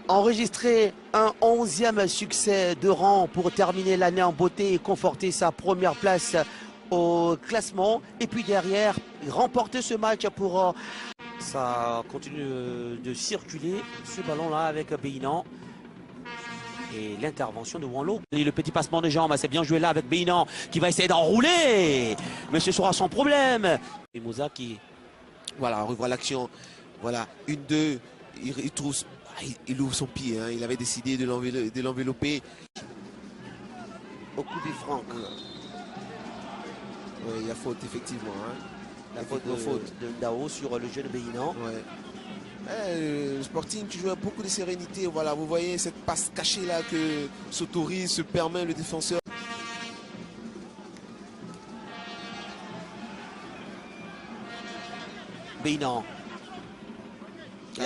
enregistrer un 11e succès de rang pour terminer l'année en beauté et conforter sa première place au classement. Et puis derrière, remporter ce match pour... Ça continue de circuler, ce ballon-là avec Beyinan. Et l'intervention de Wanlo. Et le petit passement de jambes, c'est bien joué là avec Beyinan qui va essayer d'enrouler. Mais ce sera sans problème. Et Moussa qui... Voilà, on revoit l'action. Voilà, 1-2. Il trouve... Il ouvre son pied, hein. Il avait décidé de l'envelopper. Au coup du Franck. Oui, il y a faute, effectivement. Hein. La faute de Ndao sur le jeu de Beyinan. Ouais. Le Sporting qui joue beaucoup de sérénité. Voilà, vous voyez cette passe cachée là que s'autorise, se permet le défenseur. Beyinan.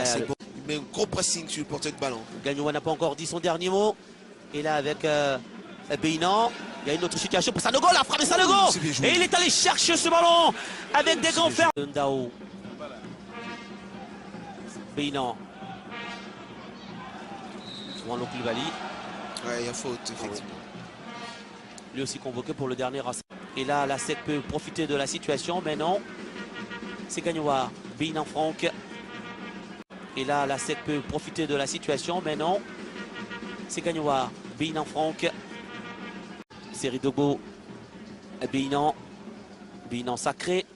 C'est bon. Il met un gros pressing sur le porteur de ballon. Gagnoua n'a pas encore dit son dernier mot. Et là avec Beyinan, il y a une autre situation pour Sanogo, la frappe de Sanogo. Et il est allé chercher ce ballon avec des grands fers. Ndao. Beyinan. Wanlo Koulibaly. Ouais, il y a faute, effectivement. Lui aussi convoqué pour le dernier essai. Et là, la 7 peut profiter de la situation, mais non. C'est Gagnoua. Beyinan Franck. Et là, la 7 peut profiter de la situation, mais non. C'est Gagnoua. Beyinan Franck. Série de go. Beyinan. Beyinan sacré.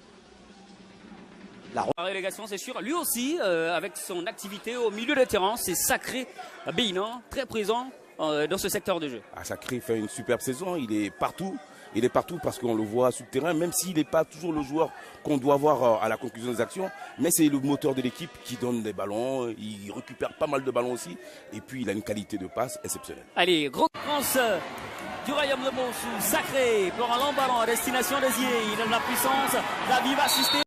La relégation, c'est sûr. Lui aussi, avec son activité au milieu de terrain, c'est sacré. Beyinan, très présent dans ce secteur de jeu. Ah, Sacré fait une superbe saison. Il est partout. Il est partout parce qu'on le voit sur le terrain, même s'il n'est pas toujours le joueur qu'on doit voir à la conclusion des actions. Mais c'est le moteur de l'équipe qui donne des ballons. Il récupère pas mal de ballons aussi. Et puis, il a une qualité de passe exceptionnelle. Allez, grosse France du Royaume de Montsou. Sacré pour un long ballon à destination des Zier. Il donne la puissance. David va assister.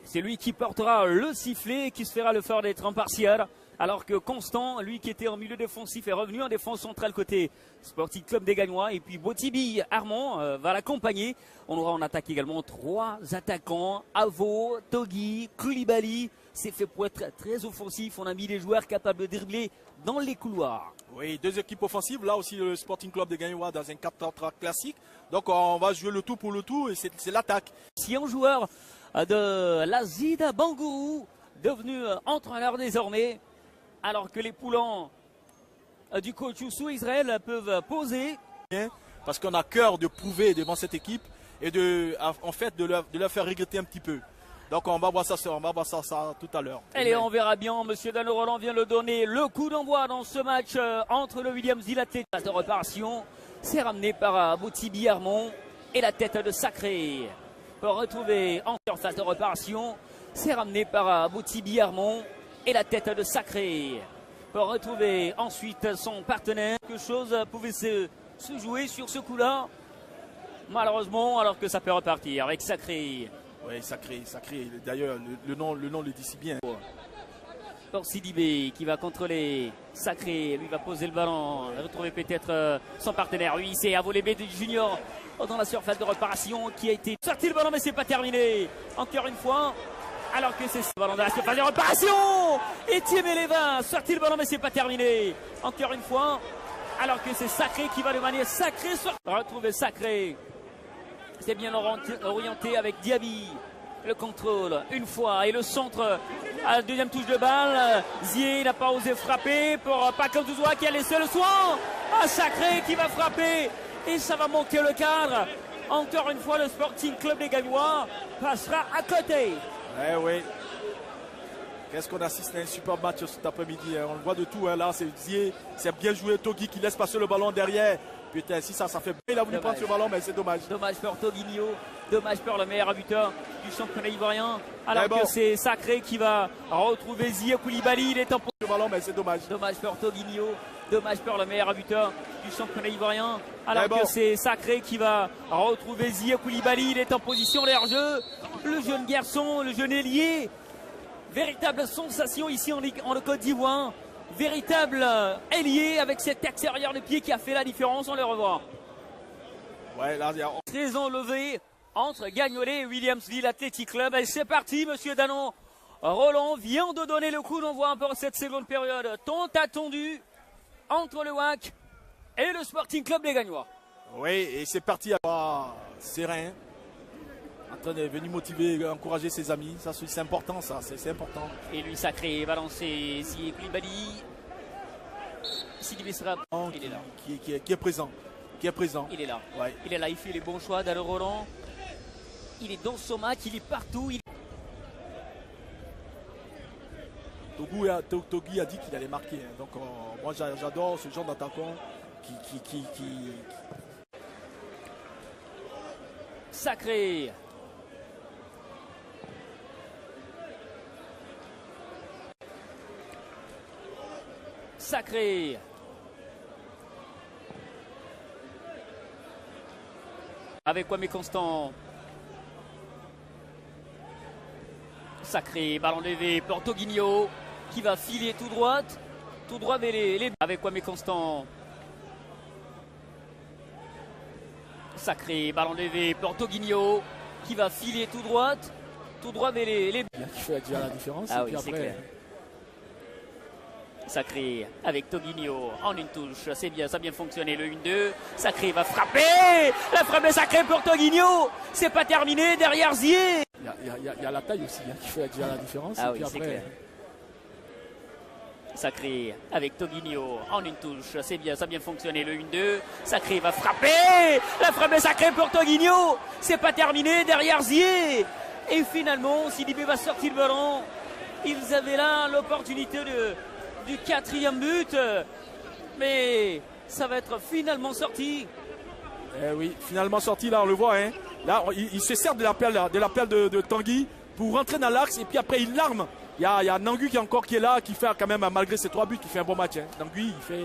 C'est lui qui portera le sifflet, qui se fera le fort d'être impartial. Alors que Constant, lui qui était en milieu défensif, est revenu en défense centrale côté Sporting Club des Gagnois. Et puis Botibi Armand va l'accompagner. On aura en attaque également 3 attaquants. Avo, Togui, Koulibaly. C'est fait pour être très offensif. On a mis des joueurs capables de dribbler dans les couloirs. Oui, 2 équipes offensives. Là aussi, le Sporting Club des Gagnois dans un 4-3 classique. Donc on va jouer le tout pour le tout et c'est l'attaque. Si un joueur de l'Azida Bangourou, devenu entraîneur désormais, alors que les poulants du coach Oussou Israël peuvent poser. Parce qu'on a cœur de prouver devant cette équipe et en fait de leur faire regretter un petit peu. Donc on va voir ça tout à l'heure. Allez, on verra bien. Monsieur Dano Roland vient de donner le coup d'envoi dans ce match entre le Williams et l'athlète. Phase de réparation, c'est ramené par Boutibi Armand et la tête de Sacré. Pour retrouver en phase de réparation, c'est ramené par Boutibi Armand et la tête de Sacré. Pour retrouver ensuite son partenaire. Quelque chose pouvait se jouer sur ce coup-là. Malheureusement, alors que ça peut repartir avec Sacré. Oui, Sacré. D'ailleurs, le nom le dit si bien. Pour Sidibé qui va contrôler Sacré. Lui va poser le ballon. Retrouver peut-être son partenaire. Oui, c'est Avolébe du Junior dans la surface de réparation qui a été sorti le ballon, mais c'est pas terminé. Encore une fois. Alors que c'est ce ballon de la surface de réparation. Et Thiemé Lévin sorti le ballon, mais c'est pas terminé. Encore une fois. Alors que c'est Sacré qui va de manière sacrée retrouver Sacré. C'est bien orienté avec Diaby. Le contrôle une fois et le centre à la deuxième touche de balle. Zier n'a pas osé frapper pour Paco Douzoua qui a laissé le soin. Sacré qui va frapper et ça va manquer le cadre. Encore une fois, le Sporting Club des Gagnois passera à côté. Eh oui. Qu'est-ce qu'on assiste à un super match cet après-midi. On le voit de tout. Hein. Là, c'est Zier. C'est bien joué. Togui qui laisse passer le ballon derrière. Putain, si ça fait bien. Il a voulu prendre ce ballon, mais c'est dommage. Dommage pour Toguinho. Dommage pour le meilleur buteur du championnat ivoirien. Alors que c'est Sacré qui va retrouver Zier Koulibaly. Il est en le ballon, mais c'est dommage. Dommage pour Toguinho. Dommage pour le meilleur buteur du championnat ivoirien. Alors que c'est Sacré qui va retrouver Zier Koulibaly. Il est en position hors-jeu. Le jeune garçon, le jeune ailier. Véritable sensation ici en Côte d'Ivoire. Véritable ailier avec cet extérieur de pied qui a fait la différence. On le revoit. Ouais, là, très enlevé entre Gagnolet et Williamsville Athletic Club. Et c'est parti, monsieur Danon. Roland vient de donner le coup d'envoi pour cette seconde période tant attendue entre le WAC et le Sporting Club des Gagnois. Oui, et c'est parti à serein, en train de venir motiver, encourager ses amis. Ça, c'est important, ça, c'est important. Et lui sacré, balancé, Zié Koulibaly. Sidibé sera. Il est là. Qui est présent. Qui est présent. Il est là. Ouais. Il est là, il fait les bons choix dans le Roland. Il est dans son match, il est partout. Togui a dit qu'il allait marquer. Hein. Donc moi j'adore ce genre d'attaquant qui... Sacré. Sacré. Avec Kwame Constant. Sacré, ballon levé, Portoguinho qui va filer tout droit vers les... Avec Kwame Constant. Sacré, ballon levé, Portoguinho qui va filer tout droit vers les... Qui fait déjà la différence. Ah et oui, puis c'est après... clair. Sacré avec Toguinho en une touche, c'est bien, ça a bien fonctionné le 1-2. Sacré va frapper, la frappe de Sacré pour Toguinho, c'est pas terminé derrière Zié. Il y a la taille aussi hein, qui fait déjà la différence. Ah et oui, puis c'est après... clair. Sacré avec Toguinho en une touche, c'est bien, ça a bien fonctionné le 1-2. Sacré va frapper, la frappe de Sacré pour Toguinho, c'est pas terminé derrière Zié. Et finalement, Sidibé va sortir le ballon. Ils avaient là l'opportunité du 4e but, mais ça va être finalement sorti. Eh oui, finalement sorti, là on le voit. Hein. Là, il se sert de l'appel de Tanguy pour rentrer dans l'axe et puis après il l'arme. Il y a Nangu qui est là, qui fait quand même, malgré ses 3 buts, qui fait un bon match. Hein. Nangu, il fait